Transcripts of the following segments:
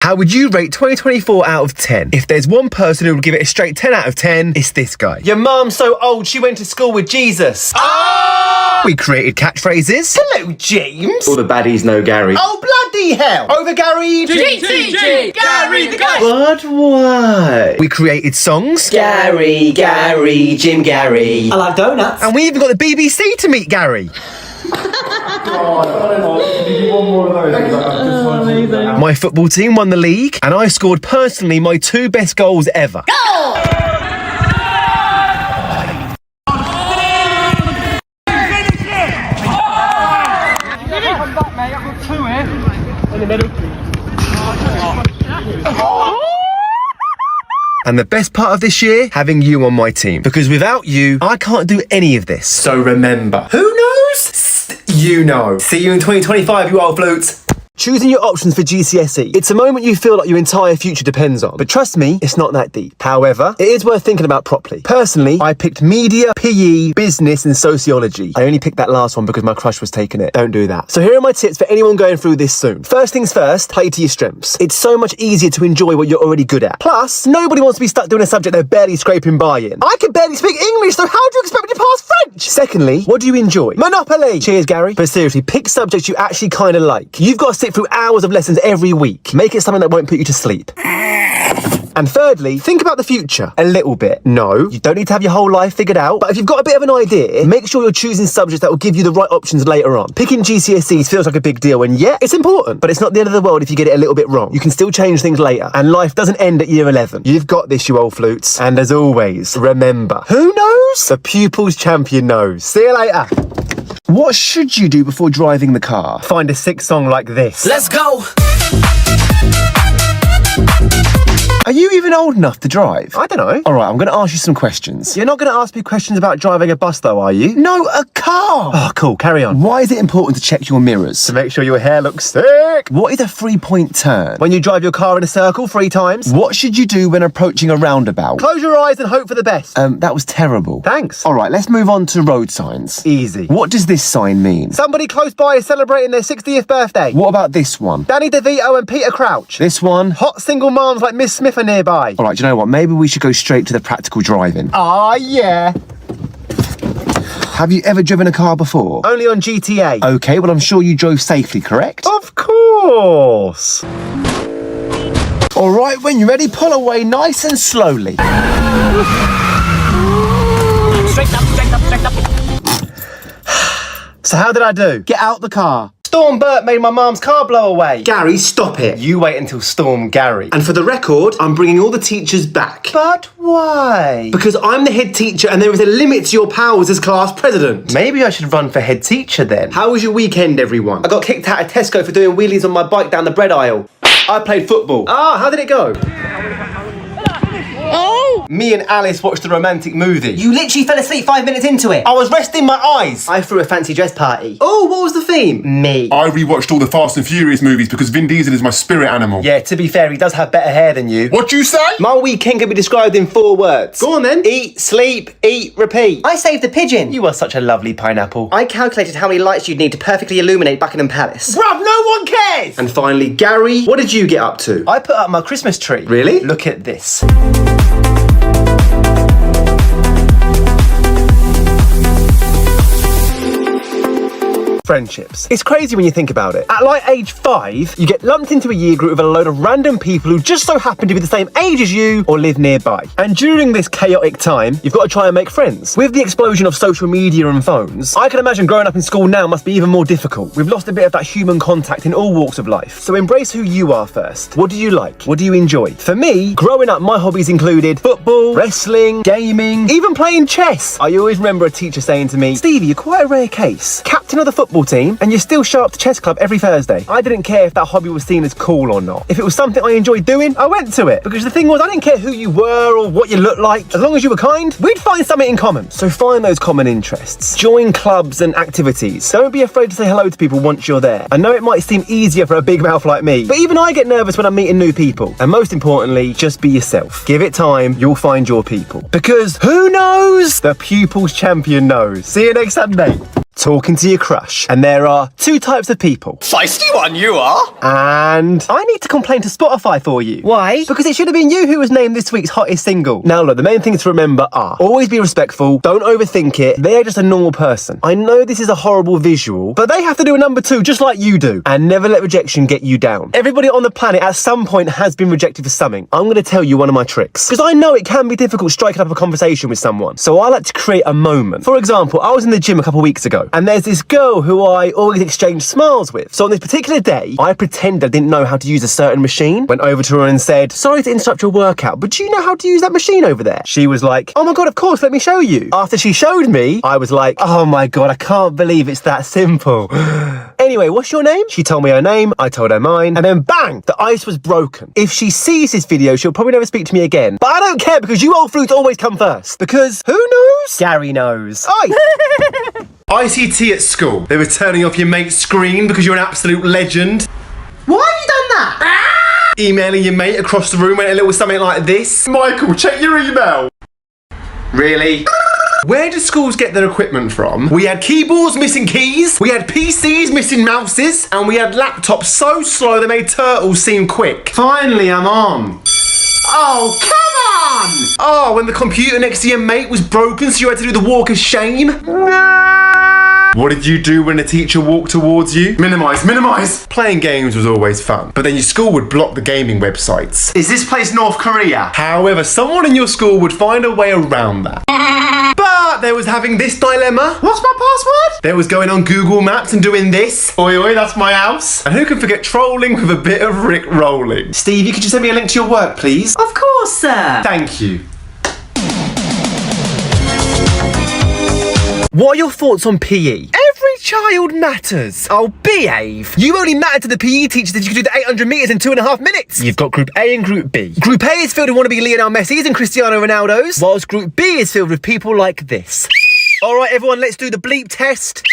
How would you rate 2024 out of 10? If there's one person who would give it a straight 10 out of 10, it's this guy. Your mum's so old she went to school with Jesus. Oh! We created catchphrases. Hello, James. All the baddies know Gary. Oh, bloody hell. Over Gary. GCSE, Gary the Guy. But why? We created songs. Gary, Jim Gary. I like donuts. And we even got the BBC to meet Gary. My football team won the league, and I scored personally my 2 best goals ever. And the best part of this year, having you on my team. Because without you, I can't do any of this. So remember, who knows? You know. See you in 2025, you old flutes. Choosing your options for GCSE. It's a moment you feel like your entire future depends on. But trust me, it's not that deep. However, it is worth thinking about properly. Personally, I picked media, PE, business, and sociology. I only picked that last one because my crush was taking it. Don't do that. So here are my tips for anyone going through this soon. First things first, play to your strengths. It's so much easier to enjoy what you're already good at. Plus, nobody wants to be stuck doing a subject they're barely scraping by in. I can barely speak English, so how do you expect me to pass French? Secondly, what do you enjoy? Monopoly! Cheers, Gary. But seriously, pick subjects you actually kind of like. You've got to sit through hours of lessons every week. Make it something that won't put you to sleep. And thirdly, think about the future a little bit. No, you don't need to have your whole life figured out, but if you've got a bit of an idea, make sure you're choosing subjects that will give you the right options later on. Picking GCSEs feels like a big deal, and yeah, it's important, but it's not the end of the world if you get it a little bit wrong. You can still change things later, and life doesn't end at year 11. You've got this, you old flutes. And as always, remember, who knows? The pupil's champion knows. See you later. What should you do before driving the car? Find a sick song like this. Let's go. Are you even old enough to drive? I don't know. All right, I'm going to ask you some questions. You're not going to ask me questions about driving a bus though, are you? No, a car. Oh, cool. Carry on. Why is it important to check your mirrors? To make sure your hair looks sick. What is a 3-point turn? When you drive your car in a circle 3 times. What should you do when approaching a roundabout? Close your eyes and hope for the best. That was terrible. Thanks. All right, let's move on to road signs. Easy. What does this sign mean? Somebody close by is celebrating their 60th birthday. What about this one? Danny DeVito and Peter Crouch. This one? Hot single moms like Miss Smith are nearby. All right, do you know what? Maybe we should go straight to the practical driving. Ah, yeah. Have you ever driven a car before? Only on GTA. Okay, well, I'm sure you drove safely, correct? Of course. All right, when you're ready, pull away nice and slowly. Straight up, straight up, straight up. So how did I do? Get out the car. Storm Bert made my mum's car blow away. Gary, stop it. You wait until Storm Gary. And for the record, I'm bringing all the teachers back. But why? Because I'm the head teacher and there is a limit to your powers as class president. Maybe I should run for head teacher then. How was your weekend, everyone? I got kicked out of Tesco for doing wheelies on my bike down the bread aisle. I played football. Ah, how did it go? Oh! Me and Alice watched a romantic movie. You literally fell asleep 5 minutes into it. I was resting my eyes. I threw a fancy dress party. Oh, what was the theme? Me. I rewatched all the Fast and Furious movies because Vin Diesel is my spirit animal. Yeah, to be fair, he does have better hair than you. What you say? My weekend can be described in 4 words. Go on then. Eat, sleep, eat, repeat. I saved the pigeon. You are such a lovely pineapple. I calculated how many lights you'd need to perfectly illuminate Buckingham Palace. Bruv, no one cares! And finally, Gary, what did you get up to? I put up my Christmas tree. Really? Look at this. Friendships. It's crazy when you think about it. At like age 5, you get lumped into a year group with a load of random people who just so happen to be the same age as you or live nearby. And during this chaotic time, you've got to try and make friends. With the explosion of social media and phones, I can imagine growing up in school now must be even more difficult. We've lost a bit of that human contact in all walks of life. So embrace who you are first. What do you like? What do you enjoy? For me, growing up, my hobbies included football, wrestling, gaming, even playing chess. I always remember a teacher saying to me, Stevie, you're quite a rare case. Captain of the football team, and you're still show up to chess club every Thursday. I didn't care if that hobby was seen as cool or not. If it was something I enjoyed doing, I went to it. Because the thing was, I didn't care who you were or what you looked like. As long as you were kind, we'd find something in common. So find those common interests. Join clubs and activities. Don't be afraid to say hello to people once you're there. I know it might seem easier for a big mouth like me, but even I get nervous when I'm meeting new people. And most importantly, just be yourself. Give it time, you'll find your people. Because who knows? The pupil's champion knows. See you next Sunday. talking to your crush. And there are two types of people. Feisty one, you are. And I need to complain to Spotify for you. Why? Because it should have been you who was named this week's hottest single. Now look, the main things to remember are always be respectful, don't overthink it, they're just a normal person. I know this is a horrible visual, but they have to do a number two just like you do. And never let rejection get you down. Everybody on the planet at some point has been rejected for something. I'm going to tell you one of my tricks. Because I know it can be difficult striking up a conversation with someone. So I like to create a moment. For example, I was in the gym a couple of weeks ago, and there's this girl who I always exchange smiles with. So on this particular day, I pretended I didn't know how to use a certain machine. Went over to her and said, sorry to interrupt your workout, but do you know how to use that machine over there? She was like, oh my God, of course, let me show you. After she showed me, I was like, oh my God, I can't believe it's that simple. Anyway, what's your name? She told me her name, I told her mine, and then bang, the ice was broken. If she sees this video, she'll probably never speak to me again. But I don't care because you old flutes always come first. Because who knows? Gary knows. Oi! ICT at school. They were turning off your mate's screen because you're an absolute legend. Why have you done that? Emailing your mate across the room went a little something like this. Michael, check your email. Really? Where do schools get their equipment from? We had keyboards missing keys, we had PCs missing mouses, and we had laptops so slow they made turtles seem quick. Finally, I'm on. Oh, come on! Oh, when the computer next to your mate was broken so you had to do the walk of shame? What did you do when a teacher walked towards you? Minimise. Playing games was always fun, but then your school would block the gaming websites. Is this place North Korea? However, someone in your school would find a way around that. But there was having this dilemma. What's my password? There was going on Google Maps and doing this. Oi, oi, that's my house. And who can forget trolling with a bit of Rick rolling? Steve, you could just send me a link to your work, please? Of course, sir. Thank you. What are your thoughts on PE? Every child matters. Oh, behave. You only matter to the PE teachers if you can do the 800 metres in 2.5 minutes. You've got Group A and Group B. Group A is filled with wannabe Lionel Messis and Cristiano Ronaldos, whilst Group B is filled with people like this. All right, everyone, let's do the bleep test.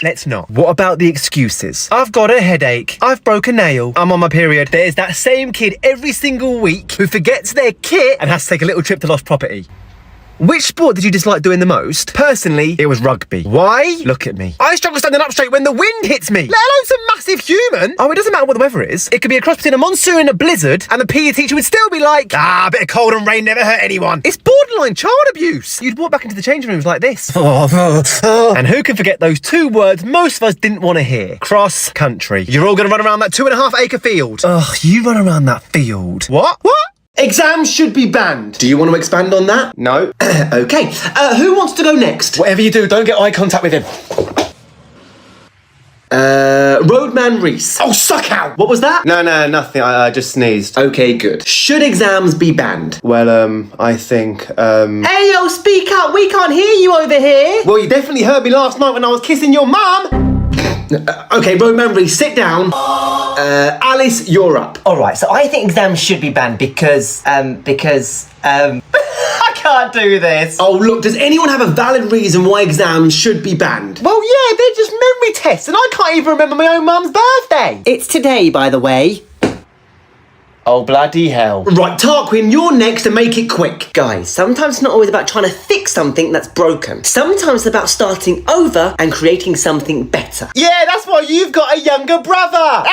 Let's not. What about the excuses? I've got a headache. I've broke a nail. I'm on my period. There's that same kid every single week who forgets their kit and has to take a little trip to lost property. Which sport did you dislike doing the most? Personally, it was rugby. Why? Look at me. I struggle standing up straight when the wind hits me, let alone some massive human. Oh, it doesn't matter what the weather is. It could be a cross between a monsoon and a blizzard, and the PE teacher would still be like, a bit of cold and rain never hurt anyone. It's borderline child abuse. You'd walk back into the changing rooms like this. And who can forget those two words most of us didn't want to hear? Cross country. You're all going to run around that 2.5 acre field. Ugh, you run around that field. What? Exams should be banned. Do you want to expand on that? No. Okay. Who wants to go next? Whatever you do, don't get eye contact with him. Roadman Reese. Oh, suck out! What was that? No, nothing. I just sneezed. Okay, good. Should exams be banned? Well, I think, Hey, yo, speak up. We can't hear you over here. Well, you definitely heard me last night when I was kissing your mum! Okay, Roadman Reese, sit down. Alice, you're up. All right, so I think exams should be banned because I can't do this. Oh, look, does anyone have a valid reason why exams should be banned? Well, yeah, they're just memory tests, and I can't even remember my own mum's birthday. It's today, by the way. Oh, bloody hell. Right, Tarquin, you're next and make it quick. Guys, sometimes it's not always about trying to fix something that's broken. Sometimes it's about starting over and creating something better. Yeah, that's why you've got a younger brother.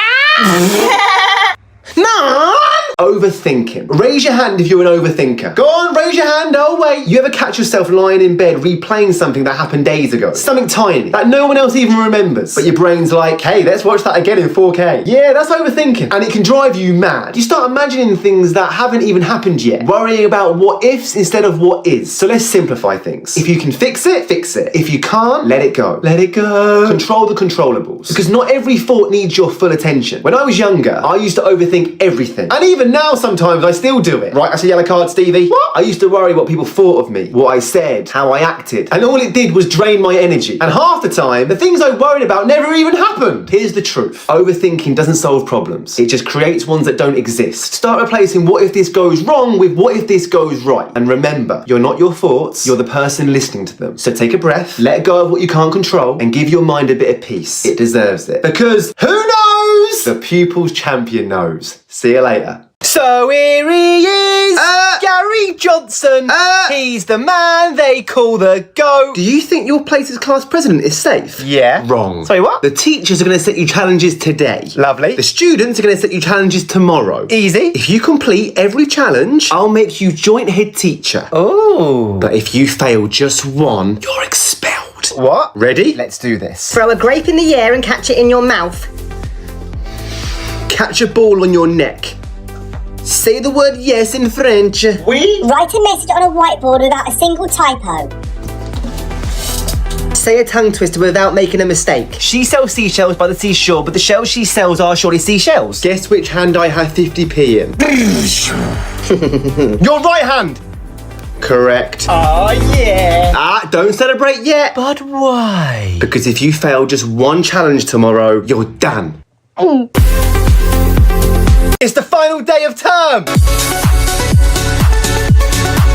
Mom! Overthinking. Raise your hand if you're an overthinker. Go on, raise your hand. Oh, wait. You ever catch yourself lying in bed replaying something that happened days ago? Something tiny that no one else even remembers. But your brain's like, hey, let's watch that again in 4K. Yeah, that's overthinking. And it can drive you mad. You start imagining things that haven't even happened yet. Worrying about what ifs instead of what is. So let's simplify things. If you can fix it, fix it. If you can't, let it go. Let it go. Control the controllables. Because not every thought needs your full attention. When I was younger, I used to overthink everything. And even now sometimes I still do it. Right, that's a yellow card, Stevie. What? I used to worry what people thought of me, what I said, how I acted. And all it did was drain my energy. And half the time, the things I worried about never even happened. Here's the truth. Overthinking doesn't solve problems. It just creates ones that don't exist. Start replacing what if this goes wrong with what if this goes right. And remember, you're not your thoughts, you're the person listening to them. So take a breath, let go of what you can't control, and give your mind a bit of peace. It deserves it. Because who knows? The pupils champion knows. See you later. So here he is. Gary Johnson. He's the man they call the GOAT. Do you think your place as class president is safe? Yeah. Wrong. Sorry, what? The teachers are going to set you challenges today. Lovely. The students are going to set you challenges tomorrow. Easy. If you complete every challenge, I'll make you joint head teacher. Oh. But if you fail just one, you're expelled. What? Ready? Let's do this. Throw a grape in the air and catch it in your mouth. Catch a ball on your neck. Say the word yes in French. We? Write a message on a whiteboard without a single typo. Say a tongue twister without making a mistake. She sells seashells by the seashore, but the shells she sells are surely seashells. Guess which hand I have 50p in. Your right hand. Correct. Oh, yeah. Don't celebrate yet. But why? Because if you fail just one challenge tomorrow, you're done. It's the final day of term.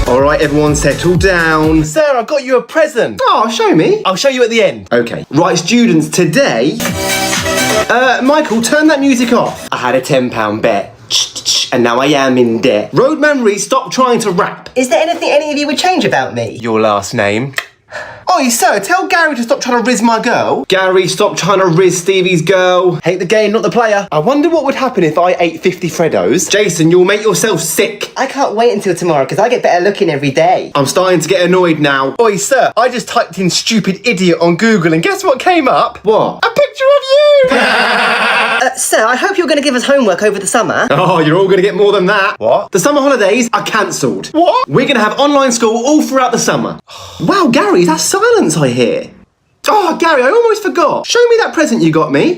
All right, everyone settle down. Sir, I've got you a present. Oh, show me. I'll show you at the end. Okay. Right, students, today... Michael, turn that music off. I had a £10 bet. And now I am in debt. Road memory, stop trying to rap. Is there anything any of you would change about me? Your last name. Oi, sir, tell Gary to stop trying to riz my girl. Gary, stop trying to riz Stevie's girl. Hate the game, not the player. I wonder what would happen if I ate 50 Freddos. Jason, you'll make yourself sick. I can't wait until tomorrow because I get better looking every day. I'm starting to get annoyed now. Oi, sir, I just typed in stupid idiot on Google and guess what came up? What? A picture of you! Sir, I hope you're going to give us homework over the summer. Oh, you're all going to get more than that. What? The summer holidays are cancelled. What? We're going to have online school all throughout the summer. Wow, Gary, that's silence I hear. Oh, Gary, I almost forgot. Show me that present you got me.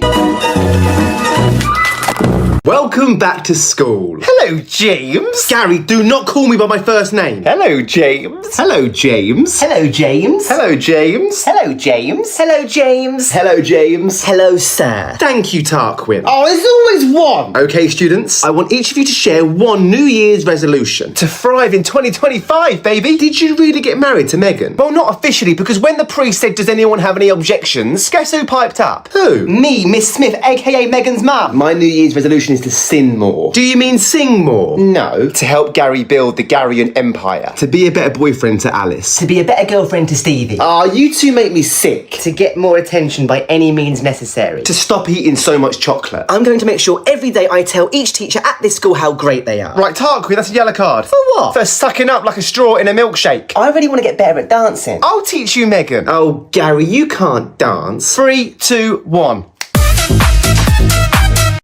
Welcome back to school. Hello, James. Gary, do not call me by my first name. Hello, James. Hello, James. Hello, James. Hello, James. Hello, James. Hello, James. Hello, James. Hello, sir. Thank you, Tarquin. Oh, there's always one. Okay, students, I want each of you to share one New Year's resolution. To thrive in 2025, baby. Did you really get married to Megan? Well, not officially, because when the priest said, does anyone have any objections, guess who piped up? Who? Me, Miss Smith, aka Megan's mum. My New Year's resolution is to sin more. Do you mean sing more? No, to help Gary build the Garyan Empire. To be a better boyfriend to Alice. To be a better girlfriend to Stevie. You two make me sick. To get more attention by any means necessary. To stop eating so much chocolate. I'm going to make sure every day I tell each teacher at this school how great they are. Right, Tarquin, that's a yellow card. For what? For sucking up like a straw in a milkshake. I really want to get better at dancing. I'll teach you, Megan. Oh, Gary, you can't dance. 3, 2, 1.